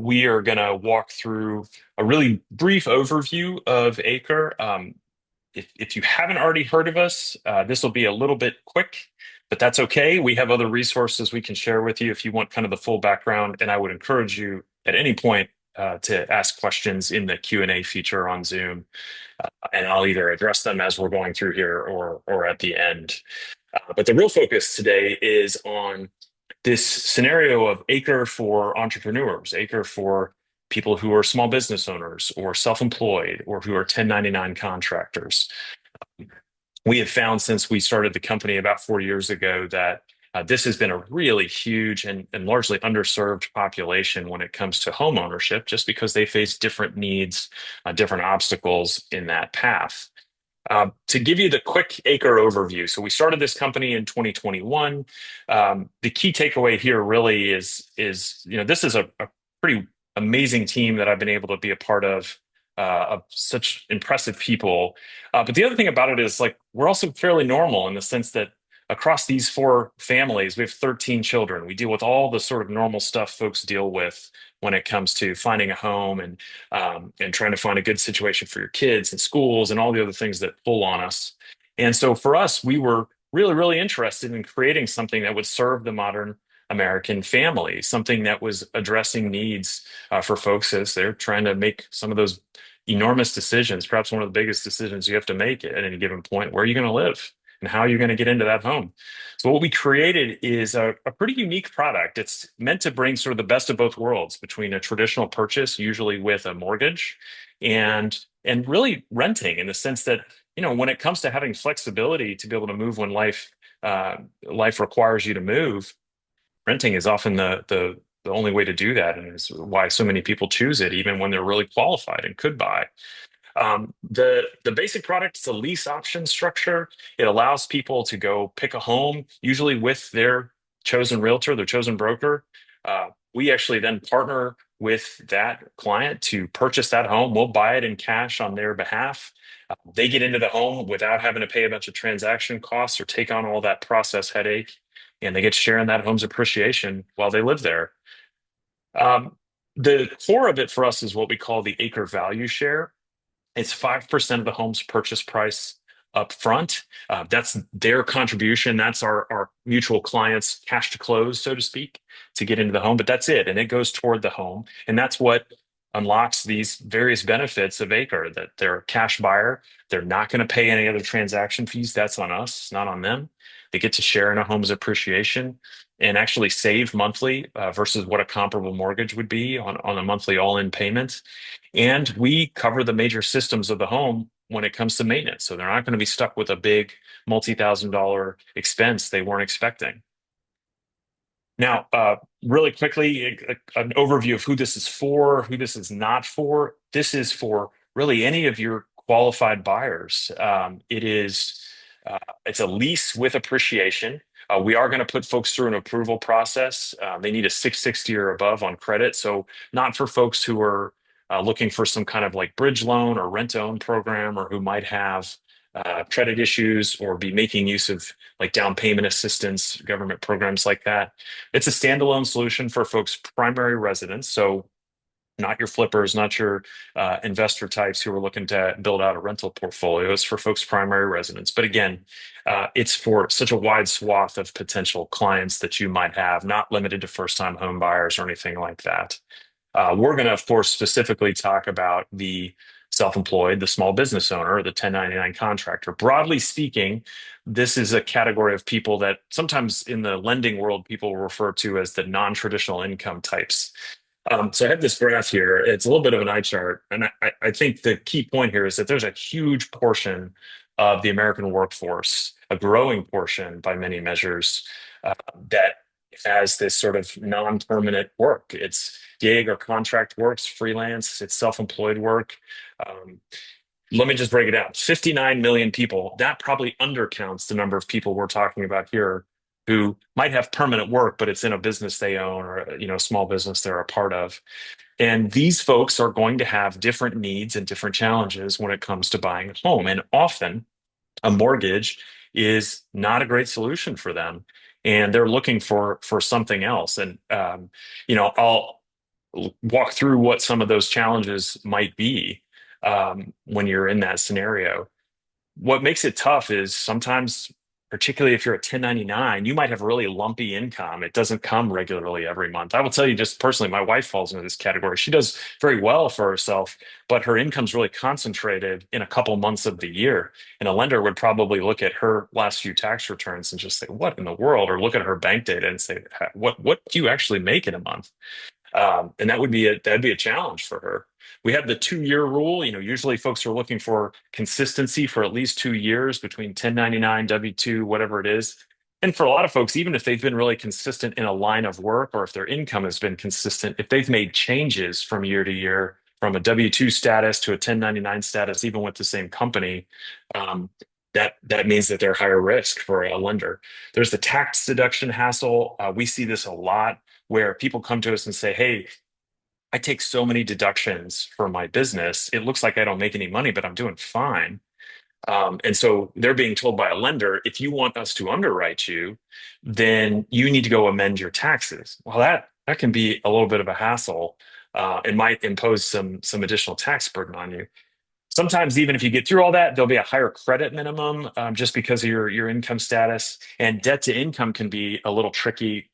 we are going to walk through a really brief overview of Acre. If you haven't already heard of us, this will be a little bit quick, but that's okay. We have other resources we can share with you if you want kind of the full background. And I would encourage you at any point to ask questions in the Q&A feature on Zoom, and I'll either address them as we're going through here or at the end. But the real focus today is on this scenario of Acre for entrepreneurs, Acre for people who are small business owners or self-employed or who are 1099 contractors. We have found since we started the company about 4 years ago that this has been a really huge and largely underserved population when it comes to home ownership, just because they face different needs, different obstacles in that path. To give you the quick Acre overview, so we started this company in 2021. The key takeaway here really is this is a pretty amazing team that I've been able to be a part of such impressive people. But the other thing about it is like we're also fairly normal in the sense that across these four families, we have 13 children. We deal with all the sort of normal stuff folks deal with when it comes to finding a home and trying to find a good situation for your kids and schools and all the other things that pull on us. And so for us, we were really, really interested in creating something that would serve the modern American family, something that was addressing needs for folks as they're trying to make some of those enormous decisions, perhaps one of the biggest decisions you have to make at any given point. Where are you going to live? And how are you going to get into that home? So what we created is a pretty unique product. It's meant to bring sort of the best of both worlds between a traditional purchase, usually with a mortgage, and really renting in the sense that, when it comes to having flexibility to be able to move when life requires you to move, renting is often the only way to do that, and is why so many people choose it, even when they're really qualified and could buy. The basic product is a lease option structure. It allows people to go pick a home, usually with their chosen realtor, their chosen broker. We actually then partner with that client to purchase that home. We'll buy it in cash on their behalf. They get into the home without having to pay a bunch of transaction costs or take on all that process headache, and they get to share in that home's appreciation while they live there. Um, the core of it for us is what we call the Acre Value Share. It's 5% of the home's purchase price up front. That's their contribution. That's our mutual clients' cash to close, so to speak, to get into the home. But that's it. And it goes toward the home. And that's what unlocks these various benefits of Acre, that they're a cash buyer. They're not going to pay any other transaction fees. That's on us, not on them. They get to share in a home's appreciation and actually save monthly versus what a comparable mortgage would be on a monthly all-in payment. And we cover the major systems of the home when it comes to maintenance. So they're not going to be stuck with a big multi-thousand-dollar expense they weren't expecting. Now, really quickly, an overview of who this is for, who this is not for. This is for really any of your qualified buyers. It's a lease with appreciation. We are going to put folks through an approval process. They need a 660 or above on credit. So not for folks who are looking for some kind of like bridge loan or rent own program, or who might have credit issues or be making use of like down payment assistance, government programs like that. It's a standalone solution for folks' primary residence. So not your flippers, not your investor types who are looking to build out a rental portfolio. It's for folks' primary residence. But again, it's for such a wide swath of potential clients that you might have, not limited to first-time home buyers or anything like that. We're going to, of course, specifically talk about the self-employed, the small business owner, the 1099 contractor. Broadly speaking, this is a category of people that sometimes in the lending world, people refer to as the non-traditional income types. So I have this graph here. It's a little bit of an eye chart. And I think the key point here is that there's a huge portion of the American workforce, a growing portion by many measures, that has this sort of non-permanent work. It's gig or contract works, freelance, it's self-employed work. Um, Let me just break it down. 59 million people. That probably undercounts the number of people we're talking about here who might have permanent work, but it's in a business they own or a small business they're a part of. And these folks are going to have different needs and different challenges when it comes to buying a home. And often a mortgage is not a great solution for them. And they're looking for something else. And I'll walk through what some of those challenges might be when you're in that scenario. What makes it tough is sometimes, particularly if you're a 1099, you might have really lumpy income. It doesn't come regularly every month. I will tell you just personally, my wife falls into this category. She does very well for herself, but her income's really concentrated in a couple months of the year. And a lender would probably look at her last few tax returns and just say, "What in the world?" Or look at her bank data and say, "What do you actually make in a month?" And that'd be a challenge for her. We have the 2 year rule. Usually folks are looking for consistency for at least 2 years between 1099, W-2, whatever it is. And for a lot of folks, even if they've been really consistent in a line of work or if their income has been consistent, if they've made changes from year to year, from a W-2 status to a 1099 status, even with the same company, um, that means that they're higher risk for a lender. There's the tax deduction hassle. We see this a lot where people come to us and say, "Hey, I take so many deductions for my business. It looks like I don't make any money, but I'm doing fine." And so they're being told by a lender, "If you want us to underwrite you, then you need to go amend your taxes." Well, that can be a little bit of a hassle. It might impose some additional tax burden on you. Sometimes, even if you get through all that, there'll be a higher credit minimum just because of your income status. And debt to income can be a little tricky.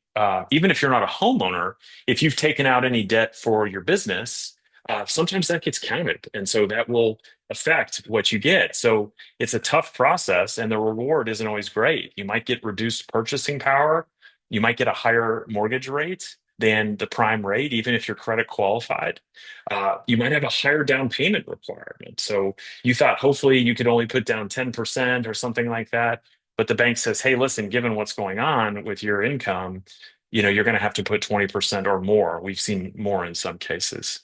Even if you're not a homeowner, if you've taken out any debt for your business, sometimes that gets counted. And so that will affect what you get. So it's a tough process, and the reward isn't always great. You might get reduced purchasing power. You might get a higher mortgage rate than the prime rate, even if you're credit qualified. You might have a higher down payment requirement. So you thought hopefully you could only put down 10% or something like that. But the bank says, "Hey, listen, given what's going on with your income, you're going to have to put 20% or more." We've seen more in some cases.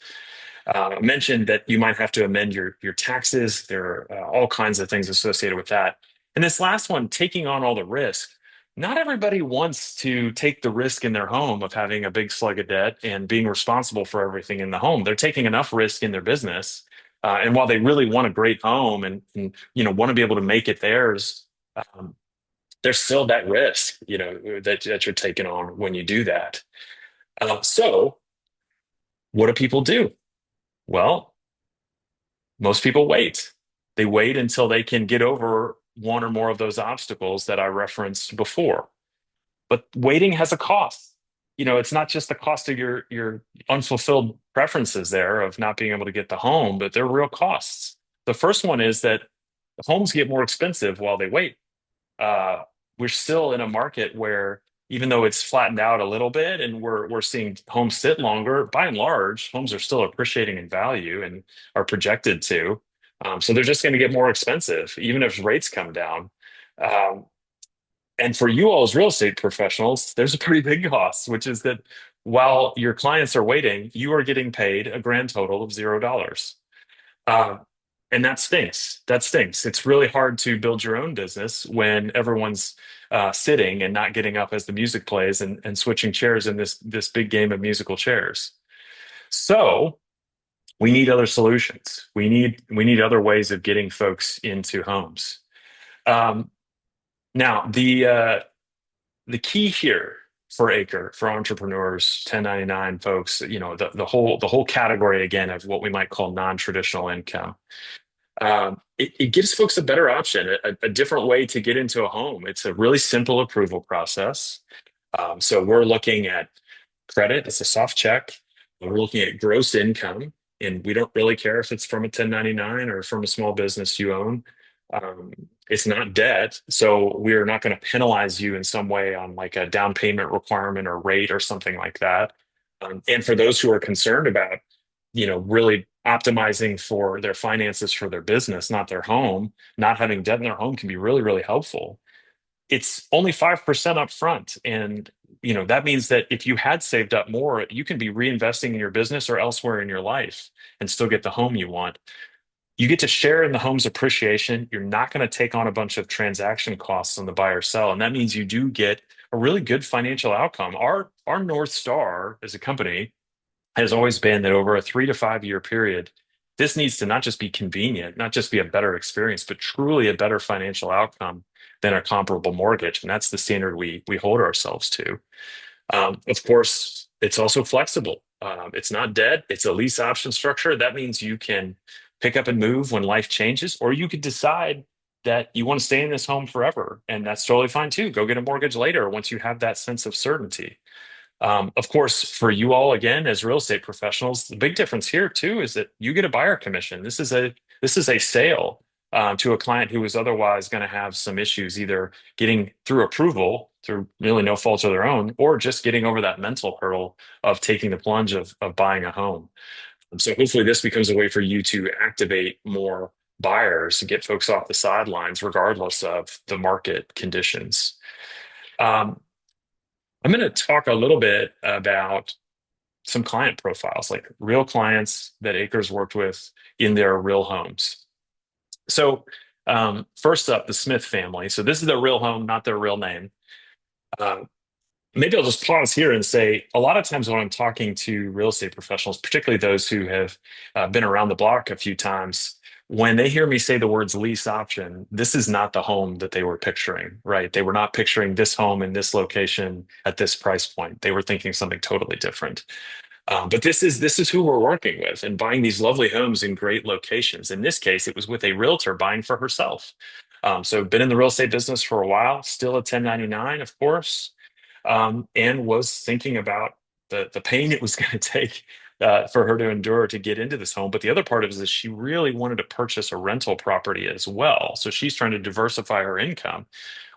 Mentioned that you might have to amend your taxes. There are all kinds of things associated with that. And this last one, taking on all the risk. Not everybody wants to take the risk in their home of having a big slug of debt and being responsible for everything in the home. They're taking enough risk in their business. And while they really want a great home and want to be able to make it theirs, um, there's still that risk, that you're taking on when you do that. So what do people do? Well, most people wait. They wait until they can get over one or more of those obstacles that I referenced before. But waiting has a cost. It's not just the cost of your unfulfilled preferences there of not being able to get the home, but there are real costs. The first one is that homes get more expensive while they wait. uh, we're still in a market where even though it's flattened out a little bit and we're seeing homes sit longer, by and large, homes are still appreciating in value and are projected to. So they're just going to get more expensive, even if rates come down. Um, and for you all as real estate professionals, there's a pretty big cost, which is that while your clients are waiting, you are getting paid a grand total of $0. Uh, and that stinks. That stinks. It's really hard to build your own business when everyone's sitting and not getting up as the music plays and switching chairs in this big game of musical chairs. So we need other solutions. We need other ways of getting folks into homes. Um, Now the key here for Acre for entrepreneurs, 1099 folks, the whole category again of what we might call non-traditional income. It gives folks a better option, a different way to get into a home. It's a really simple approval process. So we're looking at credit, it's a soft check. We're looking at gross income, and we don't really care if it's from a 1099 or from a small business you own. Um, it's not debt, so we're not going to penalize you in some way on like a down payment requirement or rate or something like that. And for those who are concerned about, really optimizing for their finances for their business, not their home, not having debt in their home can be really, really helpful. It's only 5% up front. And that means that if you had saved up more, you can be reinvesting in your business or elsewhere in your life and still get the home you want. You get to share in the home's appreciation. You're not going to take on a bunch of transaction costs on the buy or sell. And that means you do get a really good financial outcome. Our North Star as a company has always been that over a 3 to 5 year period, this needs to not just be convenient, not just be a better experience, but truly a better financial outcome than a comparable mortgage. And that's the standard we hold ourselves to. Of course, it's also flexible. It's not dead. It's a lease option structure. That means you can pick up and move when life changes, or you could decide that you want to stay in this home forever, and that's totally fine too. Go get a mortgage later once you have that sense of certainty. Of course, for you all, again, as real estate professionals, the big difference here too is that you get a buyer commission. This is a sale to a client who was otherwise going to have some issues, either getting through approval through really no fault of their own, or just getting over that mental hurdle of taking the plunge of buying a home. So hopefully, this becomes a way for you to activate more buyers and get folks off the sidelines, regardless of the market conditions. Um, I'm going to talk a little bit about some client profiles, like real clients that Acres worked with in their real homes. So, first up, the Smith family. So, this is their real home, not their real name. Uh, Maybe I'll just pause here and say a lot of times when I'm talking to real estate professionals, particularly those who have been around the block a few times, when they hear me say the words lease option, this is not the home that they were picturing, right? They were not picturing this home in this location at this price point. They were thinking something totally different. But this is who we're working with and buying these lovely homes in great locations. In this case, it was with a realtor buying for herself. So been in the real estate business for a while, still a 1099, of course, and was thinking about the pain it was going to take for her to endure to get into this home. But the other part of it is she really wanted to purchase a rental property as well. So she's trying to diversify her income.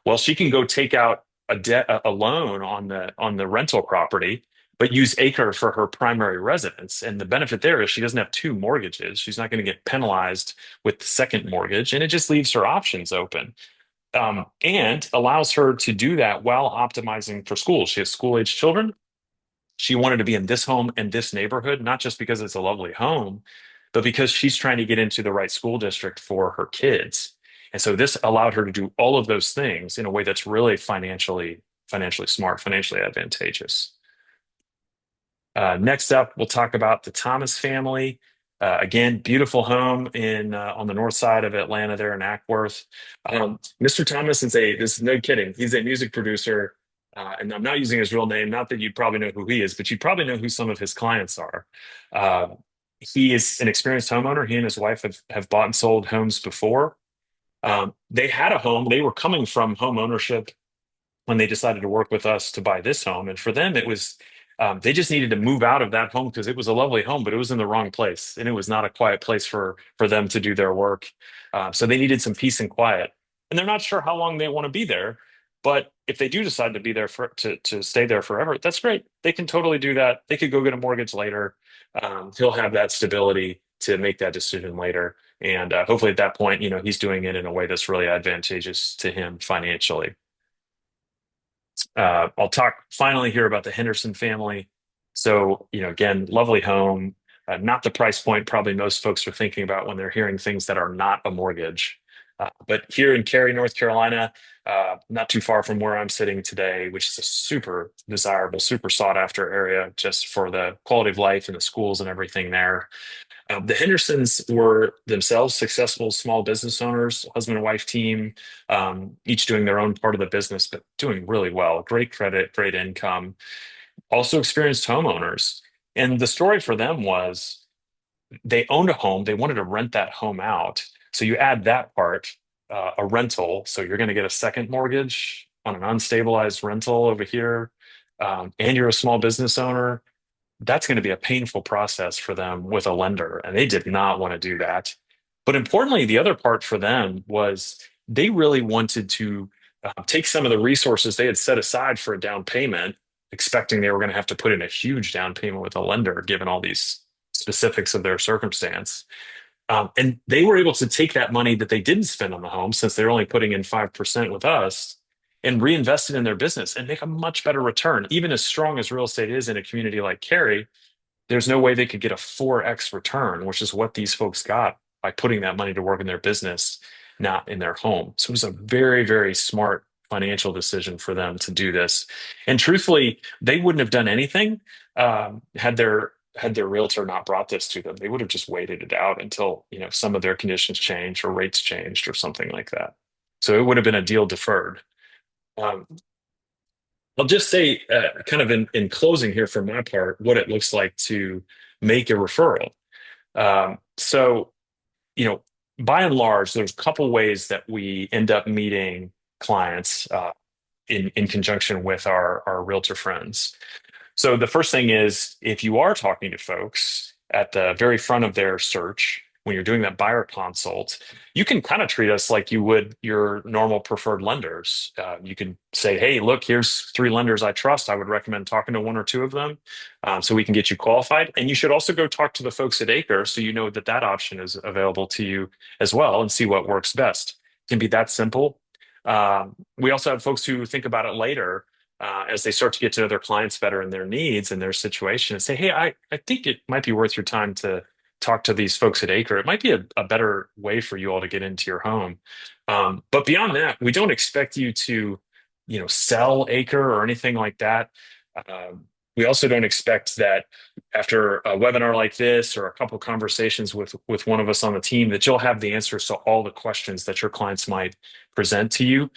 Well, she can go take out a debt, a loan on the rental property, but use Acre for her primary residence. And the benefit there is she doesn't have two mortgages. She's not going to get penalized with the second mortgage, and it just leaves her options open, and allows her to do that while optimizing for school. She has school age children. She wanted to be in this home and this neighborhood, not just because it's a lovely home, but because she's trying to get into the right school district for her kids. And so this allowed her to do all of those things in a way that's really financially smart, financially advantageous. Next up, we'll talk about the Thomas family. Again, beautiful home in on the north side of Atlanta, there in Ackworth. Mr. Thomas is this is no kidding. He's a music producer, and I'm not using his real name. Not that you'd probably know who he is, but you probably know who some of his clients are. Uh, he is an experienced homeowner. He and his wife have bought and sold homes before. They had a home. They were coming from home ownership when they decided to work with us to buy this home. And for them, it was they just needed to move out of that home because it was a lovely home, but it was in the wrong place, and it was not a quiet place for them to do their work. So they needed some peace and quiet, and they're not sure how long they want to be there. But if they do decide to be there to stay there forever, that's great. They can totally do that. They could go get a mortgage later. He'll have that stability to make that decision later. And hopefully at that point, he's doing it in a way that's really advantageous to him financially. I'll talk finally here about the Henderson family. So, again, lovely home, not the price point probably most folks are thinking about when they're hearing things that are not a mortgage. But here in Cary, North Carolina, not too far from where I'm sitting today, which is a super desirable, super sought after area just for the quality of life and the schools and everything there. The Hendersons were themselves successful small business owners, husband and wife team, each doing their own part of the business, but doing really well. Great credit, great income. Also experienced homeowners. And the story for them was they owned a home, they wanted to rent that home out. So you add that part, a rental. So you're going to get a second mortgage on an unstabilized rental over here. And you're a small business owner, that's going to be a painful process for them with a lender, and they did not want to do that. But importantly, the other part for them was they really wanted to take some of the resources they had set aside for a down payment, expecting they were going to have to put in a huge down payment with a lender, given all these specifics of their circumstance. And they were able to take that money that they didn't spend on the home, since they're only putting in 5% with us, and reinvest it in their business and make a much better return. Even as strong as real estate is in a community like Cary, there's no way they could get a 4x return, which is what these folks got by putting that money to work in their business, not in their home. So it was a very, very smart financial decision for them to do this. And truthfully, they wouldn't have done anything had their realtor not brought this to them. They would have just waited it out until some of their conditions changed or rates changed or something like that. So it would have been a deal deferred. Um, I'll just say, kind of in closing here for my part, what it looks like to make a referral. So, you know, by and large, there's a couple ways that we end up meeting clients in conjunction with our realtor friends. So the first thing is if you are talking to folks at the very front of their search, when you're doing that buyer consult, you can kind of treat us like you would your normal preferred lenders. You can say, hey, look, here's three lenders I trust. I would recommend talking to one or two of them so we can get you qualified. And you should also go talk to the folks at Acre so you know that that option is available to you as well and see what works best. It can be that simple. We also have folks who think about it later as they start to get to know their clients better and their needs and their situation and say, hey, I think it might be worth your time to talk to these folks at Acre. It might be a better way for you all to get into your home. But beyond that, we don't expect you to, sell Acre or anything like that. We also don't expect that after a webinar like this or a couple conversations with one of us on the team that you'll have the answers to all the questions that your clients might present to you.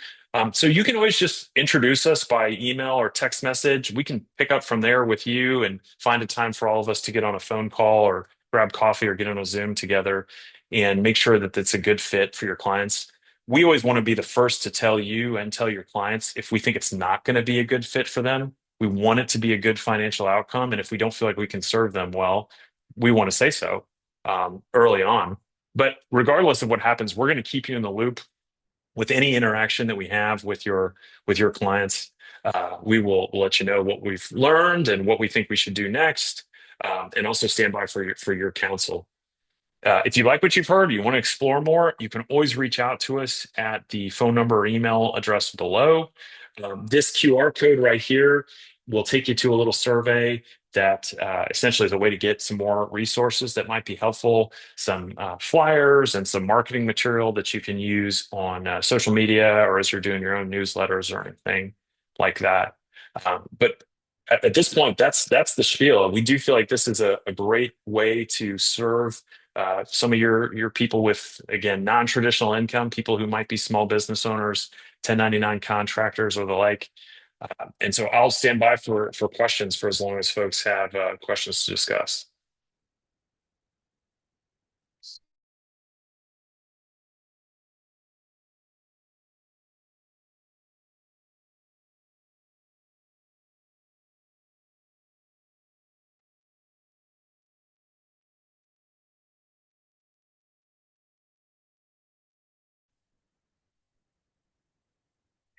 So you can always just introduce us by email or text message. We can pick up from there with you and find a time for all of us to get on a phone call or grab coffee or get on a Zoom together and make sure that it's a good fit for your clients. We always want to be the first to tell you and tell your clients if we think it's not going to be a good fit for them. We want it to be a good financial outcome. And if we don't feel like we can serve them well, we want to say so early on. But regardless of what happens, we're going to keep you in the loop with any interaction that we have with your clients. We will let you know what we've learned and what we think we should do next, and also stand by for your counsel. If you like what you've heard, you want to explore more, you can always reach out to us at the phone number or email address below. This QR code right here will take you to a little survey that essentially is a way to get some more resources that might be helpful, some flyers and some marketing material that you can use on social media or as you're doing your own newsletters or anything like that. But at this point, that's the spiel. We do feel like this is a great way to serve some of your people with, again, non-traditional income, people who might be small business owners, 1099 contractors or the like. And so I'll stand by for questions for as long as folks have questions to discuss.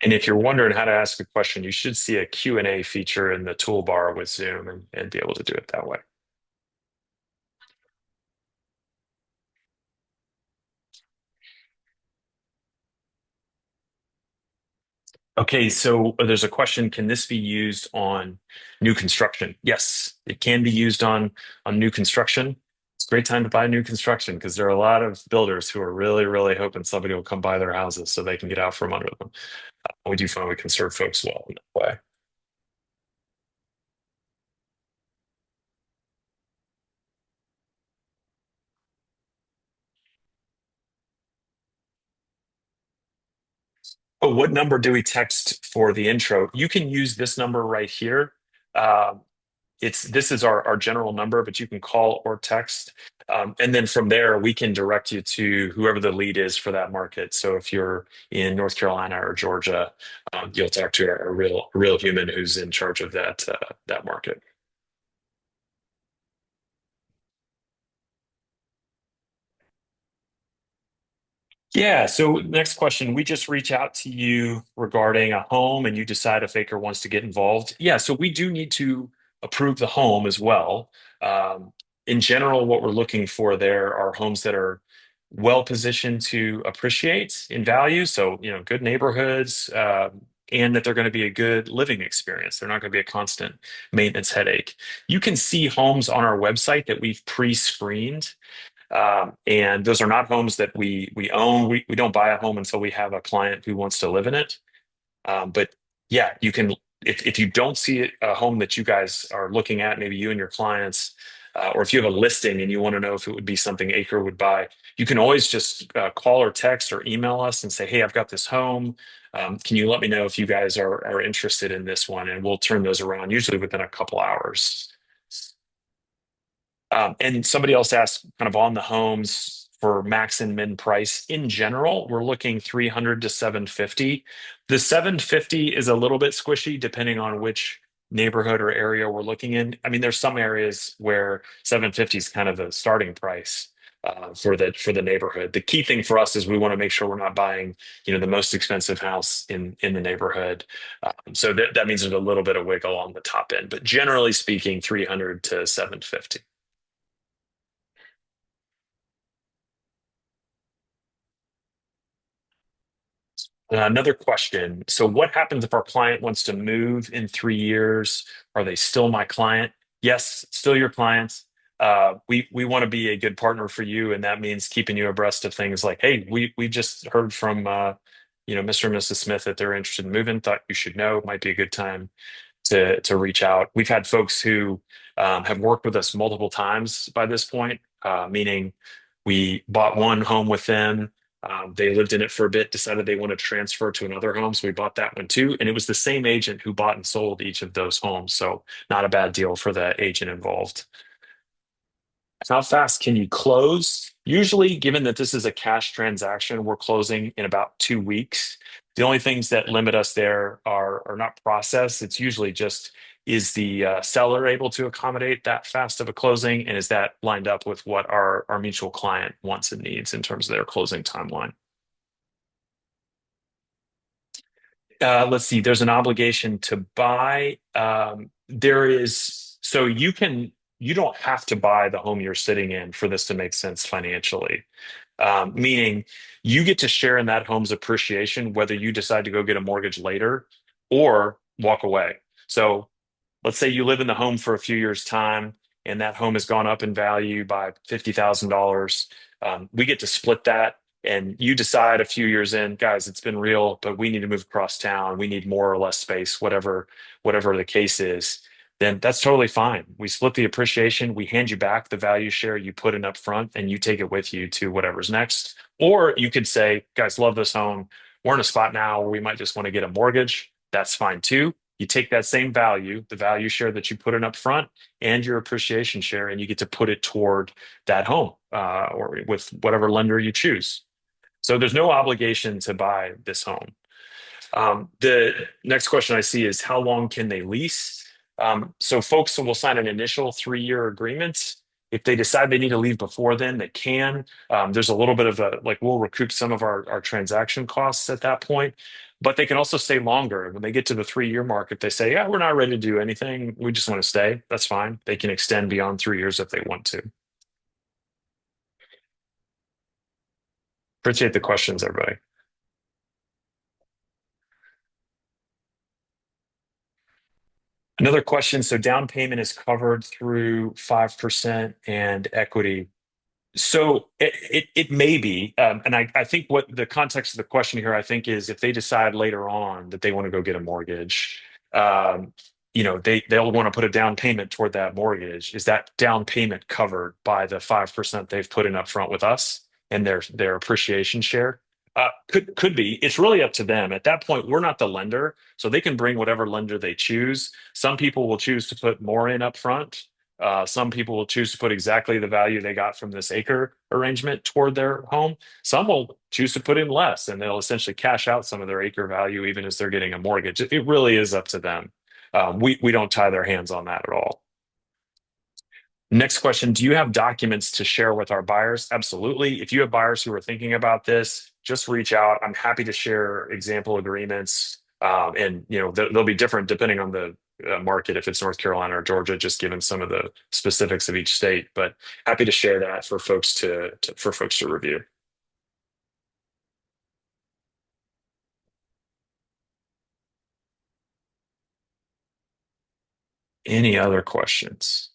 And if you're wondering how to ask a question, you should see a Q&A feature in the toolbar with Zoom and be able to do it that way. Okay, so there's a question, can this be used on new construction? Yes, it can be used on new construction. It's a great time to buy new construction because there are a lot of builders who are really, really hoping somebody will come buy their houses so they can get out from under them. We do find we can serve folks well in that way. But what number do we text for the intro? You can use this number right here. Um, this is our general number, but you can call or text. And then from there, we can direct you to whoever the lead is for that market. So if you're in North Carolina or Georgia, you'll talk to a real human who's in charge of that market. Yeah. So next question, we just reach out to you regarding a home and you decide if Acre wants to get involved. Yeah. So we do need to approve the home as well. In general, what we're looking for there are homes that are well positioned to appreciate in value. So, good neighborhoods, and that they're going to be a good living experience. They're not going to be a constant maintenance headache. You can see homes on our website that we've pre-screened, and those are not homes that we own. We don't buy a home until we have a client who wants to live in it. But yeah, you can if you don't see a home that you guys are looking at, maybe you and your clients, or if you have a listing and you want to know if it would be something Acre would buy, you can always just call or text or email us and say, "Hey, I've got this home. Can you let me know if you guys are interested in this one?" And we'll turn those around usually within a couple hours. And somebody else asked kind of on the homes for max and min price in general, we're looking 300 to 750. The 750 is a little bit squishy depending on which neighborhood or area we're looking in. I mean, there's some areas where 750 is kind of the starting price for the neighborhood. The key thing for us is we want to make sure we're not buying, the most expensive house in the neighborhood. So that means there's a little bit of wiggle on the top end, but generally speaking, 300 to 750. Another question. So, what happens if our client wants to move in 3 years? Are they still my client? Yes, still your clients. We want to be a good partner for you, and that means keeping you abreast of things like, hey, we just heard from Mr. and Mrs. Smith that they're interested in moving. Thought you should know. Might be a good time to reach out. We've had folks who have worked with us multiple times by this point, meaning we bought one home with them. They lived in it for a bit, decided they wanted to transfer to another home, so we bought that one too. And it was the same agent who bought and sold each of those homes, so not a bad deal for the agent involved. How fast can you close? Usually, given that this is a cash transaction, we're closing in about 2 weeks. The only things that limit us there are not process. It's usually just is the seller able to accommodate that fast of a closing, and is that lined up with what our mutual client wants and needs in terms of their closing timeline? Let's see, there's an obligation to buy. There is, so you don't have to buy the home you're sitting in for this to make sense financially. Meaning you get to share in that home's appreciation, whether you decide to go get a mortgage later or walk away. So let's say you live in the home for a few years' time and that home has gone up in value by $50,000. We get to split that. And you decide a few years in, guys, it's been real, but we need to move across town. We need more or less space, whatever the case is. Then that's totally fine. We split the appreciation. We hand you back the value share you put in up front, and you take it with you to whatever's next. Or you could say, guys, love this home. We're in a spot now where we might just want to get a mortgage. That's fine too. You take that same value, the value share that you put in up front, and your appreciation share, and you get to put it toward that home or with whatever lender you choose. So there's no obligation to buy this home. The next question I see is how long can they lease? So folks will sign an initial 3-year agreement. If they decide they need to leave before then, they can. There's a little bit of a, like, we'll recoup some of our transaction costs at that point, but they can also stay longer. When they get to the 3-year mark, if they say, yeah, we're not ready to do anything, we just want to stay, that's fine. They can extend beyond 3 years if they want to. Appreciate the questions, everybody. Another question. So down payment is covered through 5% and equity. So it may be, and I think what the context of the question here, I think, is if they decide later on that they want to go get a mortgage, um, they'll want to put a down payment toward that mortgage. Is that down payment covered by the 5% they've put in up front with us and their appreciation share? Could be. It's really up to them. At that point, we're not the lender, so they can bring whatever lender they choose. Some people will choose to put more in up front. Some people will choose to put exactly the value they got from this acre arrangement toward their home. Some will choose to put in less, and they'll essentially cash out some of their acre value even as they're getting a mortgage. It really is up to them. We don't tie their hands on that at all. Next question. Do you have documents to share with our buyers? Absolutely. If you have buyers who are thinking about this, just reach out. I'm happy to share example agreements. And they'll be different depending on the market, if it's North Carolina or Georgia, just given some of the specifics of each state. But happy to share that for folks to review. Any other questions?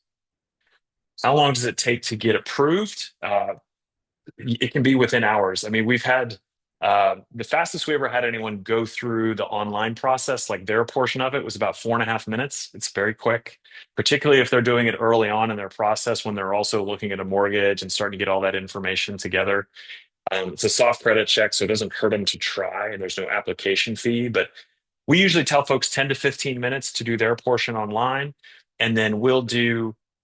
How long does it take to get approved? It can be within hours. I mean, we've had The fastest we ever had anyone go through the online process, like their portion of it, was about 4.5 minutes. It's very quick, particularly if they're doing it early on in their process when they're also looking at a mortgage and starting to get all that information together. It's a soft credit check, so it doesn't hurt them to try, and there's no application fee. But we usually tell folks 10 to 15 minutes to do their portion online, and then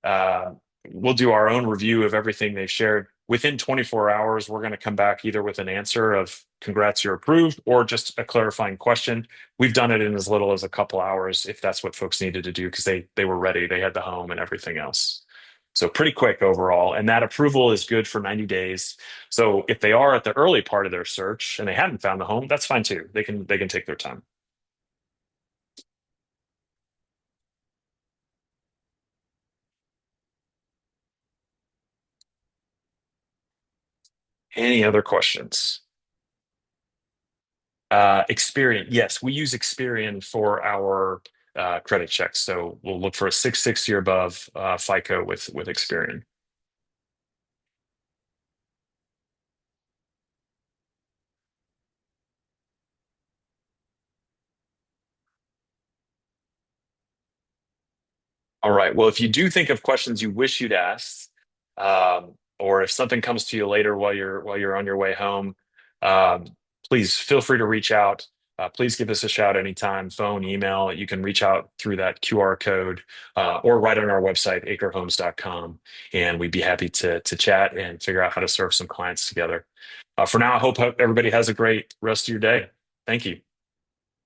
uh, we'll do our own review of everything they shared. Within 24 hours, we're going to come back either with an answer of congrats, you're approved, or just a clarifying question. We've done it in as little as a couple hours if that's what folks needed to do because they were ready, they had the home and everything else. So pretty quick overall, and that approval is good for 90 days. So if they are at the early part of their search and they hadn't found the home, that's fine too. They can take their time. Any other questions? Experian. Yes, we use Experian for our credit checks. So we'll look for a 660 or above FICO with Experian. All right. Well, if you do think of questions you wish you'd asked, or if something comes to you later while you're on your way home, um, please feel free to reach out. Please give us a shout anytime, phone, email. You can reach out through that QR code or right on our website, acrehomes.com, and we'd be happy to chat and figure out how to serve some clients together. For now, I hope everybody has a great rest of your day. Thank you.